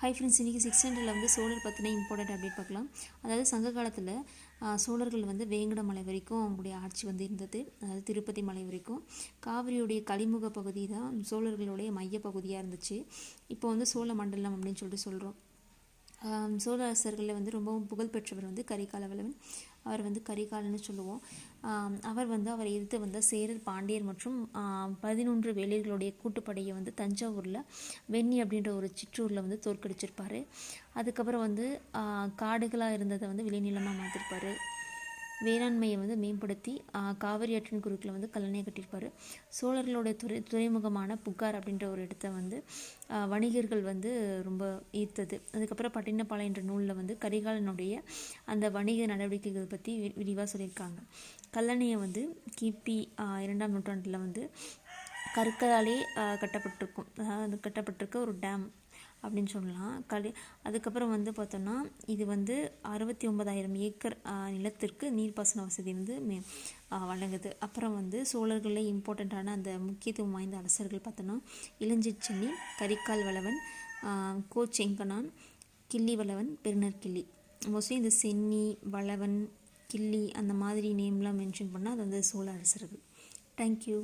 Hi friends, இன்றைக்கி 600 வந்து சோழர் பற்றின இம்பார்ட்டன்ட் அப்டேட் பார்க்கலாம். அதாவது சங்க காலத்தில் சோழர்கள் வந்து வேங்கட மலை வரைக்கும் அவங்களுடைய ஆட்சி வந்து இருந்தது. அதாவது திருப்பதி மலை வரைக்கும் காவிரியுடைய கலிமுக பகுதி தான் சோழர்களுடைய மைய பகுதியாக இருந்துச்சு. இப்போ வந்து சோழ மண்டலம் அப்படின்னு சொல்லிட்டு சொல்கிறோம். சோழ அரசர்களில் வந்து ரொம்பவும் புகழ்பெற்றவர் வந்து கரிகால வளவன். அவர் வந்து கரிகாலன்னு சொல்லுவோம். அவரை எதிர்த்து வந்த சேரர், பாண்டியர் மற்றும் 11 வேளிர்களுடைய கூட்டுப்படையை வந்து தஞ்சாவூரில் வெண்ணி அப்படின்ற ஒரு சிற்றூரில் வந்து தோற்கடிச்சிருப்பார். அதுக்கப்புறம் வந்து காடுகளாக இருந்ததை வந்து விளைநிலமாக மாற்றிருப்பார். வேளாண்மையை வந்து மேம்படுத்தி காவிரி ஆற்றின் குறுக்கில் வந்து கல்லணை கட்டியிருப்பார். சோழர்களுடைய துறைமுகமான புகார் அப்படின்ற ஒரு இடத்த வந்து வணிகர்கள் வந்து ரொம்ப ஈர்த்தது. அதுக்கப்புறம் பட்டினப்பாளையம் என்ற நூலில் வந்து கரிகாலனுடைய அந்த வணிக நடவடிக்கைகள் பற்றி விரிவாக சொல்லியிருக்காங்க. கல்லணையை வந்து கிபி 2ஆம் நூற்றாண்டில் வந்து கற்களாலே கட்டப்பட்டிருக்க ஒரு டேம் அப்படின்னு சொல்லலாம். அதுக்கப்புறம் வந்து பார்த்தோன்னா இது வந்து 69,000 ஏக்கர் நிலத்திற்கு நீர்ப்பாசன வசதி வந்து வழங்குது. அப்புறம் வந்து சோழர்களில் இம்பார்ட்டண்ட்டான அந்த முக்கியத்துவம் வாய்ந்த அரசர்கள் பார்த்தோன்னா இளஞ்சிச்சென்னி, கரிகால் வளவன், கோச்செங்கனான், கிள்ளி வளவன், பெருநற்கிள்ளி. மோஸ்ட்லி இந்த சென்னி, வளவன், கிள்ளி அந்த மாதிரி நேம்லாம் மென்ஷன் பண்ணால் அது வந்து சோழ அரசர்கள். தேங்க்யூ.